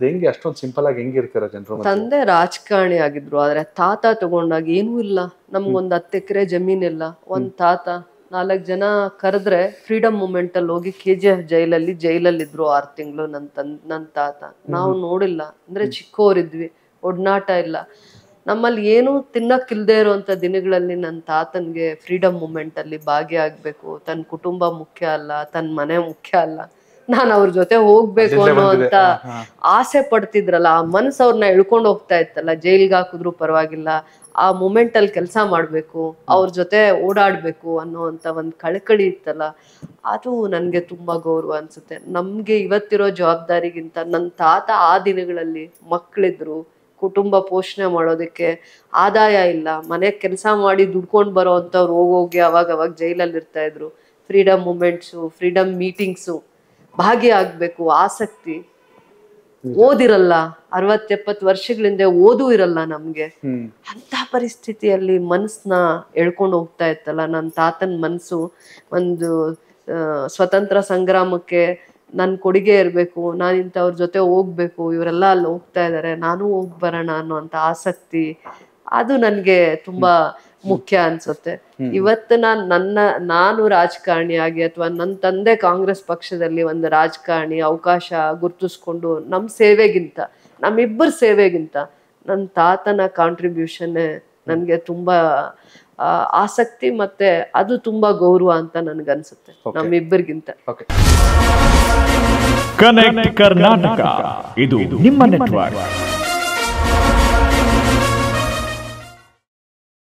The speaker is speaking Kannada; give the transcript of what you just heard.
ಹೆಂಗೆ ಅಷ್ಟೊಂದು ಸಿಂಪಲ್ ಆಗಿ ಹೆಂಗಿರ್ತಾರ ಜನರು? ತಂದೆ ರಾಜಕಾರಣಿ ಆಗಿದ್ರು, ಆದ್ರೆ ತಾತ ತಗೊಂಡಾಗ ಏನೂ ಇಲ್ಲ, ನಮ್ಗೊಂದ್ 10 ಎಕರೆ ಜಮೀನಿಲ್ಲ. ಒಂದ್ ತಾತ 4 ಜನ ಕರೆದ್ರೆ ಫ್ರೀಡಮ್ ಮೂಮೆಂಟ್ ಅಲ್ಲಿ ಹೋಗಿ KGF ಜೈಲಲ್ಲಿ ಇದ್ರು 6 ತಿಂಗಳು ನನ್ ತಾತ. ನಾವು ನೋಡಿಲ್ಲ, ಅಂದ್ರೆ ಚಿಕ್ಕವರಿದ್ವಿ, ಒಡನಾಟ ಇಲ್ಲ. ನಮ್ಮಲ್ಲಿ ಏನು ತಿನ್ನಕ್ಕಿಲ್ದೇ ಇರುವಂತ ದಿನಗಳಲ್ಲಿ ನನ್ನ ತಾತನ್ಗೆ ಫ್ರೀಡಮ್ ಮೂಮೆಂಟ್ ಅಲ್ಲಿ ಭಾಗಿಯಾಗ್ಬೇಕು, ತನ್ನ ಕುಟುಂಬ ಮುಖ್ಯ ಅಲ್ಲ, ತನ್ನ ಮನೆ ಮುಖ್ಯ ಅಲ್ಲ, ನಾನು ಅವ್ರ ಜೊತೆ ಹೋಗ್ಬೇಕು ಅನ್ನೋಂತ ಆಸೆ ಪಡ್ತಿದ್ರಲ್ಲ, ಆ ಮನ್ಸು ಅವ್ರನ್ನ ಎಳ್ಕೊಂಡು ಹೋಗ್ತಾ ಇತ್ತಲ್ಲ. ಜೈಲ್ಗೆ ಹಾಕಿದ್ರು ಪರವಾಗಿಲ್ಲ, ಆ ಮೂಮೆಂಟ್ ಅಲ್ಲಿ ಕೆಲಸ ಮಾಡ್ಬೇಕು, ಅವ್ರ ಜೊತೆ ಓಡಾಡ್ಬೇಕು ಅನ್ನೋಂತ ಒಂದ್ ಕಳಕಳಿ ಇತ್ತಲ್ಲ, ಅದು ನನ್ಗೆ ತುಂಬಾ ಗೌರವ ಅನ್ಸುತ್ತೆ. ನಮ್ಗೆ ಇವತ್ತಿರೋ ಜವಾಬ್ದಾರಿಗಿಂತ ನನ್ನ ತಾತ ಆ ದಿನಗಳಲ್ಲಿ ಮಕ್ಳಿದ್ರು, ಕುಟುಂಬ ಪೋಷಣೆ ಮಾಡೋದಕ್ಕೆ ಆದಾಯ ಇಲ್ಲ, ಮನೆ ಕೆಲಸ ಮಾಡಿ ದುಡ್ಕೊಂಡು ಬರೋ ಅಂತವ್ರು ಹೋಗೋಗಿ ಅವಾಗ ಜೈಲಲ್ಲಿ ಇರ್ತಾ ಇದ್ರು. ಫ್ರೀಡಮ್ ಮೂಮೆಂಟ್ಸು, ಫ್ರೀಡಮ್ ಮೀಟಿಂಗ್ಸು ಭಾಗಿಯಾಗ್ಬೇಕು, ಆಸಕ್ತಿ. ಓದಿರಲ್ಲ, 60-70 ವರ್ಷಗಳಿಂದ ಓದೂ ಇರಲ್ಲ ನಮ್ಗೆ. ಅಂತ ಪರಿಸ್ಥಿತಿಯಲ್ಲಿ ಮನಸ್ಸನ್ನ ಎಳ್ಕೊಂಡು ಹೋಗ್ತಾ ಇತ್ತಲ್ಲ ನನ್ನ ತಾತನ ಮನ್ಸು. ಒಂದು ಸ್ವತಂತ್ರ ಸಂಗ್ರಾಮಕ್ಕೆ ನನ್ ಕೊಡುಗೆ ಇರ್ಬೇಕು, ನಾನು ಇಂಥವ್ರ ಜೊತೆ ಹೋಗ್ಬೇಕು, ಇವರೆಲ್ಲ ಅಲ್ಲಿ ಹೋಗ್ತಾ ಇದಾರೆ, ನಾನು ಹೋಗ್ ಬರೋಣ ಅನ್ನೋಂತ ಆಸಕ್ತಿ, ಅದು ನನ್ಗೆ ತುಂಬಾ ಮುಖ್ಯ ಅನ್ಸುತ್ತೆ. ಇವತ್ತು ನಾನು ರಾಜಕಾರಣಿಯಾಗಿ ಅಥವಾ ನನ್ನ ತಂದೆ ಕಾಂಗ್ರೆಸ್ ಪಕ್ಷದಲ್ಲಿ ಒಂದು ರಾಜಕಾರಣಿ ಅವಕಾಶ ಗುರ್ತಿಸ್ಕೊಂಡು ನಮ್ಮಿಬ್ಬರ ಸೇವೆಗಿಂತ ನನ್ನ ತಾತನ ಕಾಂಟ್ರಿಬ್ಯೂಷನ್ ನನ್ಗೆ ತುಂಬಾ ಆಸಕ್ತಿ, ಮತ್ತೆ ಅದು ತುಂಬಾ ಗೌರವ ಅಂತ ನನ್ಗನ್ಸುತ್ತೆ ನಮ್ಮಿಬ್ಬರಿಗಿಂತ. ಕನೆಕ್ಟ್ ಕರ್ನಾಟಕ, ಇದು ನಿಮ್ಮ ನೆಟ್ವರ್ಕ್.